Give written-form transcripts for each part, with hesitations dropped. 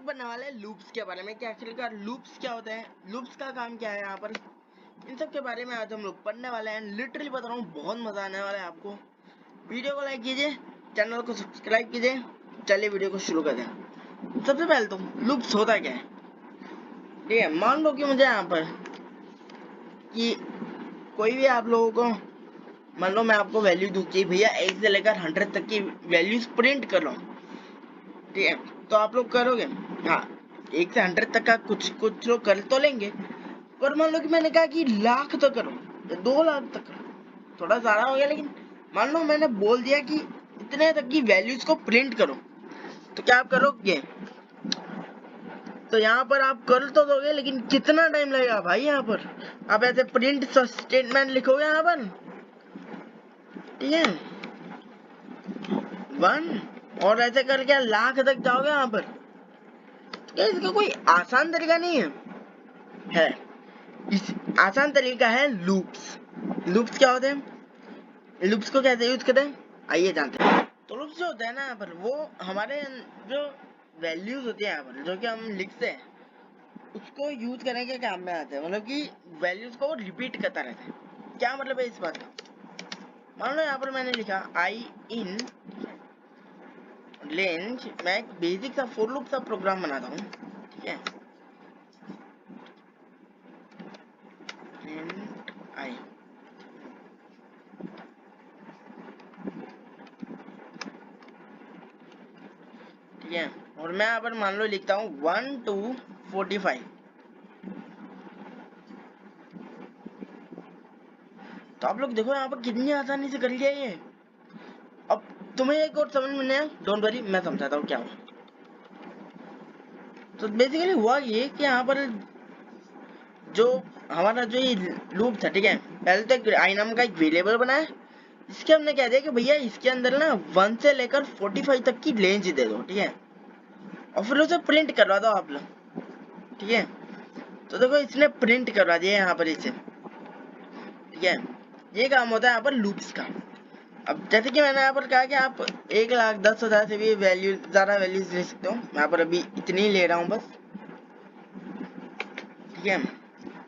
बनने वाला है लूप्स के बारे में कि एक्चुअली का लूप्स क्या होता है, लूप्स का काम क्या है यहाँ पर, इन सब के बारे में आज हम लोग पढ़ने वाले हैं। लिटरली बता रहा हूँ, बहुत मजा आने वाला है आपको। वीडियो को लाइक कीजिए, चैनल को सब्सक्राइब कीजिए। चलिए वीडियो को शुरू करते हैं। सबसे पहले तो लूप्स होता क्या है, ठीक है। मान लो कि मुझे यहाँ पर कि कोई भी आप लोगों को, मान लो मैं आपको वैल्यू दूँ कि भैया 1 से लेकर 100 तक की वैल्यूज प्रिंट कर लो, ठीक है। तो आप लोग करोगे, हाँ 1 से 100 तक का कुछ लोग कर तो लेंगे, पर मान लो कि मैंने कहा कि लाख तक करो या 2 लाख तक करो, थोड़ा ज्यादा हो गया। लेकिन मान लो मैंने बोल दिया कि इतने तक की वैल्यूज को प्रिंट करो, तो क्या आप करोगे? तो यहाँ पर आप कर तो दोगे, लेकिन कितना टाइम लगेगा भाई? यहाँ पर आप ऐसे प्रिंट स्टेटमेंट लिखोगे यहाँ पर, ठीक है, 1 और ऐसे करके लाख तक जाओगे यहाँ पर। क्या इसका कोई आसान तरीका नहीं है? इस आसान तरीका है लूप्स। लूप्स क्या होते हैं, लूप्स को कैसे यूज करते हैं, आइए जानते हैं। तो लूप्स जो होता है ना यहाँ पर, वो हमारे जो वैल्यूज होती है यहाँ पर, जो कि हम लिखते हैं, उसको यूज करने के काम में आते हैं। मतलब कि वैल्यूज को रिपीट करता रहता है। क्या मतलब है इस बात का? मान लो यहाँ पर मैंने लिखा आई इन रेंज, मैं एक बेसिक सा फॉर लूप सा प्रोग्राम बनाता हूँ, ठीक है। आई, ठीक है, और मैं यहाँ पर मान लो लिखता हूँ 1 to 45। तो आप लोग देखो यहाँ पर कितनी आसानी से कर लिया ये। अब तुम्हें एक और समझ में नहीं आया, डोंट वरी, मैं समझाता हूँ क्या हुआ। तो बेसिकली हुआ ये कि यहाँ पर जो हमारा जो ये लूप था, ठीक है, पहले तो एक आई नाम का एक वेरिएबल बनाया। इसके हमने कह दिया कि भैया इसके अंदर ना 1 से लेकर 45 तक की रेंज दे दो, ठीक है, और फिर उसे प्रिंट करवा दो आप लोग, ठीक है। तो देखो इसने प्रिंट करवा दिया यहाँ पर इसे, ठीक है। ये काम होता है यहाँ पर लूप्स का। अब जैसे कि मैंने यहाँ पर कहा कि आप 1,10,000 से भी ज्यादा वैल्यूज ले सकते हो। मैं यहाँ पर अभी इतनी ले रहा हूँ बस, ठीक है।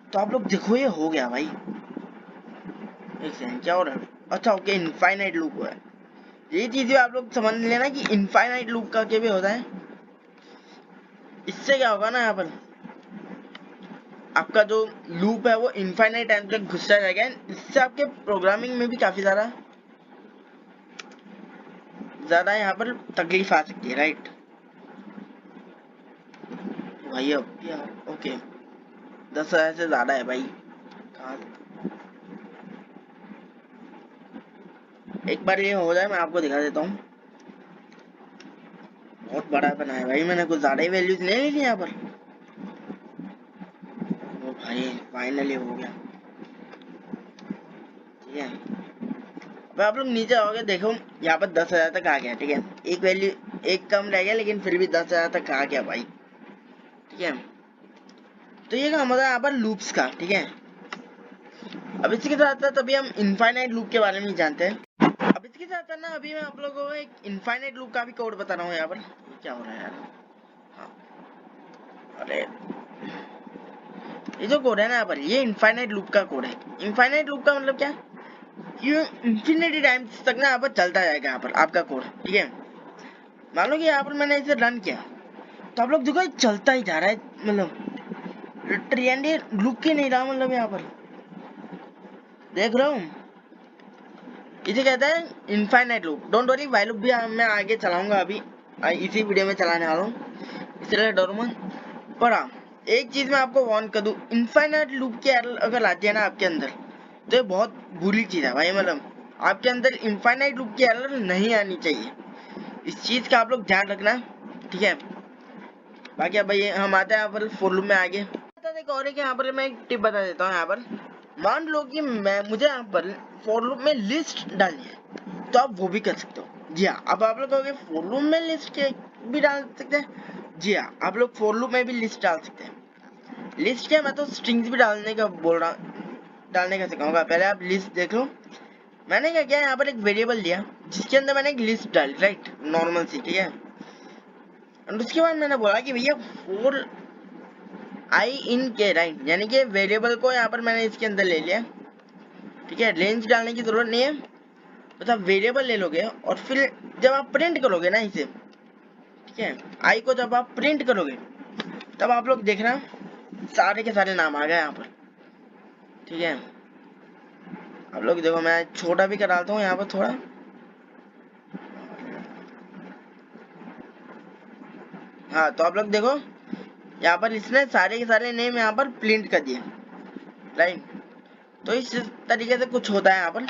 तो आप लोग देखो ये हो गया भाई। एक सेकंड, क्या हो रहा है? अच्छा ओके, इनफाइनाइट लूप हुआ है। ये चीज भी आप लोग समझ लेना कि इनफाइनाइट लूप का क्या भी होता है। इससे क्या होगा ना, यहाँ पर आपका जो लूप है वो इनफाइनाइट टाइम तक घुसता जाएगा। इससे आपके प्रोग्रामिंग में भी काफी ज्यादा यहाँ पर तकलीफ आ सकती है, राइट भाई? अब यार ओके, 10,000 से ज्यादा है भाई। एक बार ये हो जाए, मैं आपको दिखा देता हूँ। बहुत बड़ा बना है भाई, मैंने कुछ ज्यादा ही वैल्यूज ले ली थी यहाँ पर। ओ भाई फाइनली हो गया, ठीक है। अब आप लोग नीचे आओगे, देखो यहाँ पर 10,000 तक आ गया, ठीक है। एक वैल्यू एक कम रह गया, लेकिन फिर भी 10,000 तक आ गया भाई, ठीक है। तो ये काम होता है यहाँ पर लूप्स का, ठीक है। अब इसी के साथ साथ अभी हम इनफाइनाइट लूप के बारे में जानते हैं। अब इसके साथ साथ ना अभी मैं आप लोगों को एक इनफाइनाइट लूप का भी कोड बता रहा हूँ यहाँ पर। क्या हो रहा है यार? हाँ, अरे ये जो कोड है ना यहाँ पर, ये इनफाइनाइट लूप का कोड है। इनफाइनाइट लूप का मतलब क्या? ये इंफिनिटी टाइम्स तक ना यहाँ पर चलता जाएगा यहाँ पर आपका कोड, ठीक है। मान लो कि यहाँ पर मैंने इसे रन किया, तो आप लोग देखो ये चलता ही जा रहा है, मतलब ट्रेंड रुक ही नहीं रहा। मतलब यहाँ पर देख रहा हूँ, इसे कहते हैं infinite loop. Don't worry, while loop भी मैं आगे चलाऊंगा, अभी इसी वीडियो में चलाने वाला हूँ, इसलिए डरो मत। पर हाँ, एक चीज मैं आपको वार्न कर दूं, इनफाइनाइट लूप की एरर अगर आती है ना आपके अंदर, तो ये बहुत बुरी चीज है भाई। मतलब आपके अंदर इनफाइनाइट लूप की एरर नहीं आनी चाहिए, इस चीज का आप लोग ध्यान रखना, ठीक है। बाकी अब भाई हम आते हैं यहाँ पर फॉर लूप में आगे। एक और है कि यहाँ पर मैं एक टिप बता देता हूँ। यहाँ पर मान लो कि मुझे यहाँ पर फॉर लूप में लिस्ट डालनी है, तो आप वो भी कर सकते हो। जी हाँ, अब आप लोग कहोगे फॉर लूप में लिस्ट भी डाल सकते हैं। जी हाँ, आप लोग फॉर लूप में भी लिस्ट डाल सकते हैं। लिस्ट क्या, मैं तो स्ट्रिंग्स भी डालने का बोल रहा, डालने का सिखाऊंगा। पहले आप लिस्ट देख लो। मैंने क्या किया, यहाँ पर एक वेरिएबल दिया जिसके अंदर मैंने एक लिस्ट डाली, राइट, नॉर्मल सी, ठीक है। और उसके बाद मैंने बोला कि भैया फोर आई इन के, राइट, यानी कि वेरिएबल को यहाँ पर मैंने इसके अंदर ले लिया, ठीक है। रेंज डालने की जरूरत नहीं है, बस आप वेरिएबल ले लोगे और फिर जब आप प्रिंट करोगे ना इसे, ठीक है, आई को जब आप प्रिंट करोगे तब आप लोग देखना सारे के सारे नाम आ गए यहाँ पर, ठीक है। आप लोग देखो, मैं छोटा भी कराता हूँ यहाँ पर थोड़ा, हाँ, तो आप लोग देखो यहाँ पर इसने सारे के सारे नेम यहाँ पर प्रिंट कर दिए, राइट। तो इस तरीके से कुछ होता है यहाँ पर।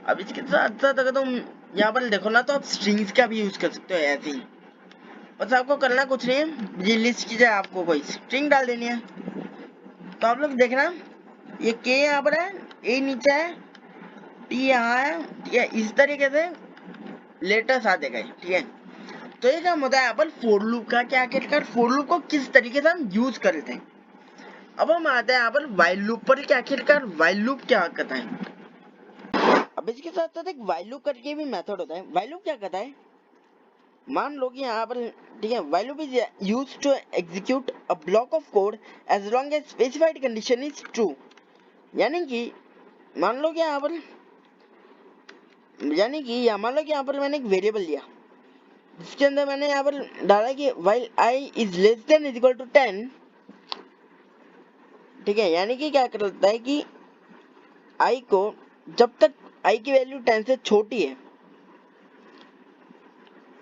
अब इसके साथ साथ अगर तुम यहाँ पर देखो ना, तो आप स्ट्रिंग्स का भी यूज कर सकते हो ऐसे ही। बस आपको करना कुछ नहीं है, ये लिस्ट की जाए, आपको कोई स्ट्रिंग डाल देनी है। तो आप लोग देखना, ये के यहाँ पर है, ए नीचे है, टी यहाँ है, ठीक है। इस तरीके से लेटर्स आ जाएगा, ठीक है। तो ये काम होता है यहाँ पर फोर लूप का। क्या आखिरकार फोर लूप को किस तरीके से हम यूज करते हैं। अब हम आते हैं यहाँ पर वाइल लूप पर कि आखिरकार वाइल लूप क्या करता है। अब इसके साथ साथ एक वाइल लूप करके भी मेथड होता है। वाइल लूप क्या करता है, मान लो कि यहाँ पर, ठीक है, while loop is used to execute a block of code as long as specified condition is true. यानी कि मान लो कि यहाँ पर, मान लो कि यहाँ पर मैंने एक वेरिएबल लिया जिसके अंदर मैंने यहाँ पर डाला कि while I is less than is equal to 10, ठीक है। यानी कि क्या करता है कि आई को, जब तक आई की वैल्यू 10 से छोटी है,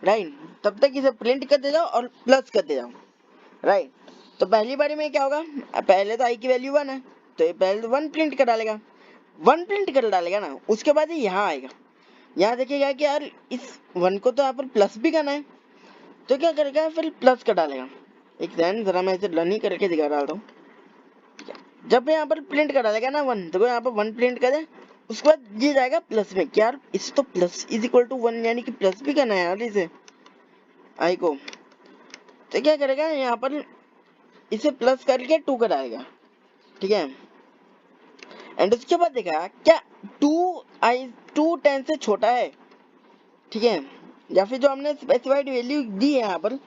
राइट, तब तक इसे प्रिंट करते जाओ और प्लस करते जाओ, राइट। तो पहली बारी में क्या होगा, पहले तो आई की वैल्यू 1 है, तो ये पहले तो 1 प्रिंट कर डालेगा, 1 प्रिंट कर डालेगा ना, उसके बाद ये यहाँ आएगा, यहाँ देखिएगा कि यार इस 1 को तो यहाँ पर प्लस भी करना है, तो क्या करेगा, फिर प्लस कर डालेगा। एक सेकंड, जरा मैं इसे रन ही करके दिखा डालता हूँ। जब यहाँ पर प्रिंट कर डालेगा ना 1, तो यहाँ पर 1 प्रिंट करे, उसके बाद ये जाएगा प्लस में, क्या यार इस तो प्लस इज इक्वल टू 1, यानी कि प्लस भी करना है यार इसे आई को। तो क्या करेगा, यहाँ पर इसे प्लस करके 2 कर डालेगा, ठीक है। एंड उसके बाद देखा क्या 2 10 से छोटा है, ठीक है, या फिर जो हमने स्पेसिफाइड वैल्यू दी है यहाँ पर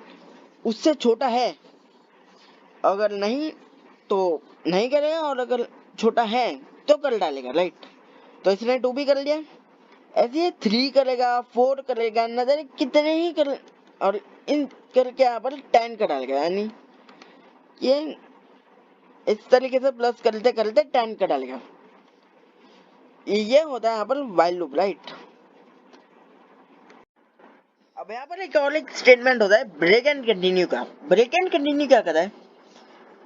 उससे छोटा है। अगर नहीं तो नहीं करेगा, और अगर छोटा है तो कर डालेगा, राइट। तो इसने 2 भी कर लिया, ऐसे ये 3 करेगा, 4 करेगा, नजर कितने ही कर, और इन करके यहाँ पर 10 कर डालेगा, यानी ये इस तरीके से प्लस करते करते 10 कर डालेगा। ये होता है यहाँ पर वाइल लूप, राइट। अब यहाँ पर एक और एक स्टेटमेंट होता है ब्रेक एंड कंटिन्यू का। ब्रेक एंड कंटिन्यू क्या करता है,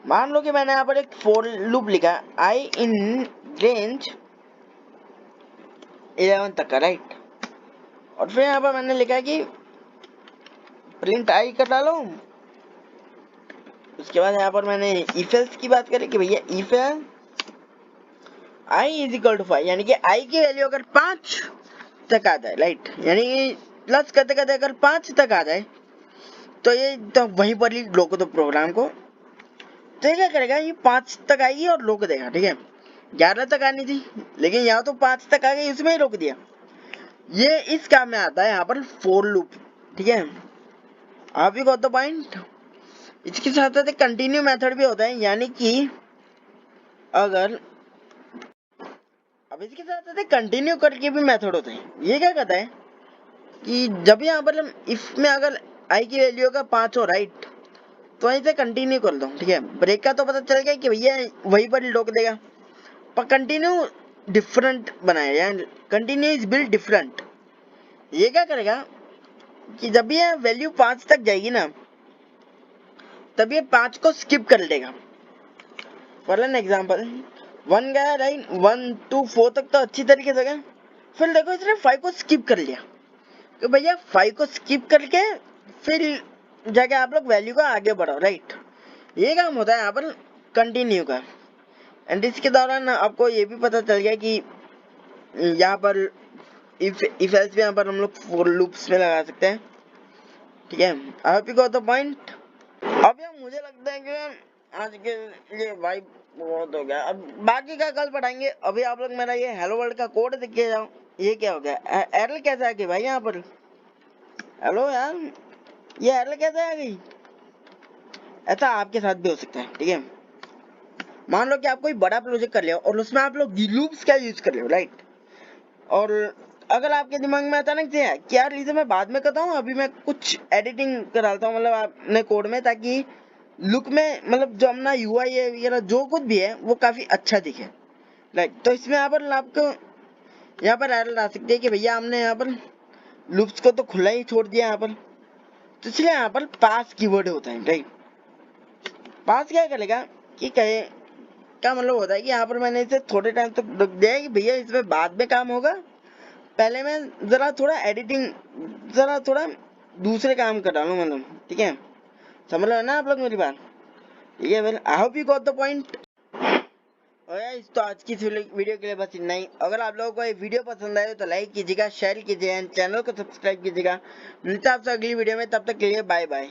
मान लो कि मैंने यहाँ पर एक फोर लूप लिखा, आई इन रेंज 11 तक का, राइट। और फिर यहाँ पर मैंने लिखा कि प्रिंट आई कर डालो। उसके बाद यहाँ पर मैंने इफ एल्स की बात करी कि भैया if I is equal to 5, यानी कि आई की वैल्यू अगर 5 तक आ जाए, राइट, यानी प्लस करते करते अगर 5 तक आ जाए, तो ये तो वहीं पर ही रोक दो प्रोग्राम को। तो ये क्या करेगा, ये 5 तक आएगी और रोक देगा, ठीक है। 11 तक आनी थी, लेकिन यहाँ तो 5 तक आ गई, इसमें ही रोक दिया। ये इस काम में आता है यहाँ पर फोर लूप, ठीक है। आप ही गॉट द पॉइंट। इसके साथ साथ एक कंटिन्यू मेथड भी होता है, यानी कि अगर, अब इसके साथ साथ कंटिन्यू करके भी मेथड होता है। ये क्या कहता है कि जब यहाँ पर इफ में अगर आई की वैल्यू का 5 हो, राइट, तो वहीं से कंटिन्यू कर दो, ठीक है। ब्रेक का तो पता चल गया कि भैया वहीं पर ही रोक देगा, पर कंटिन्यू डिफरेंट बनाया, यानी कंटिन्यू इज बिल्ड डिफरेंट। ये क्या करेगा कि जब ये वैल्यू 5 तक जाएगी ना, तब ये 5 को स्किप कर देगा। फॉर एन एग्जाम्पल 1 गया, राइट, 1 2 4 तक तो अच्छी तरीके से गया, फिर देखो इसने 5 को स्किप कर लिया, तो भैया 5 को स्किप करके फिर जाके आप लोग वैल्यू का आगे बढ़ो, राइट। ये काम होता है यहाँ पर कंटिन्यू का। एंड इसके दौरान आपको ये भी पता चल गया कि यहाँ पर इफ एल्स भी यहाँ पर हम लोग फोर लूप्स में लगा सकते हैं, ठीक है। आप ही को तो पॉइंट। अब यार मुझे लगता है कि आज के लिए भाई बहुत हो गया, अब बाकी का कल पढ़ाएंगे। अभी आप लोग मेरा ये हेलो वर्ल्ड का कोड देख के जाओ। ये क्या हो गया, एरर कैसा है कि भाई यहाँ पर, हेलो यार ये एरर कैसे आ गई? ऐसा आपके साथ भी हो सकता है, ठीक है। मान लो कि आप कोई बड़ा प्रोजेक्ट कर लिया और उसमें आप लोग लूप्स का यूज कर रहे हो, राइट। और अगर आपके दिमाग में अचानक से है कि यार इसे मैं बाद में करता हूँ, अभी मैं कुछ एडिटिंग कराता हूँ मतलब अपने कोड में, ताकि लुक में मतलब जो अपना यूआई है वगैरह जो कुछ भी है वो काफी अच्छा दिखे, राइट। तो इसमें यहाँ पर आपको यहाँ पर एरर आ सकती है कि भैया हमने यहाँ पर लूप्स को तो खुला ही छोड़ दिया यहाँ पर। तो इसलिए यहाँ पर पास कीवर्ड होता है, राइट। पास क्या करेगा कि कहे क्या मतलब होता है कि यहाँ पर मैंने इसे थोड़े टाइम तक रख दिया है कि भैया इसमें बाद में काम होगा, पहले मैं जरा थोड़ा एडिटिंग, जरा थोड़ा दूसरे काम कर रहा हूँ मतलब, ठीक है। समझ लो ना आप लोग मेरी बात, ठीक है। Well I hope you got the point. और गाइस तो आज की इस वीडियो के लिए बस इतना ही। अगर आप लोगों को ये वीडियो पसंद आए तो लाइक कीजिएगा, शेयर कीजिएगा, चैनल को सब्सक्राइब कीजिएगा। मिलते हैं आपसे अगली वीडियो में, तब तक के लिए बाय बाय।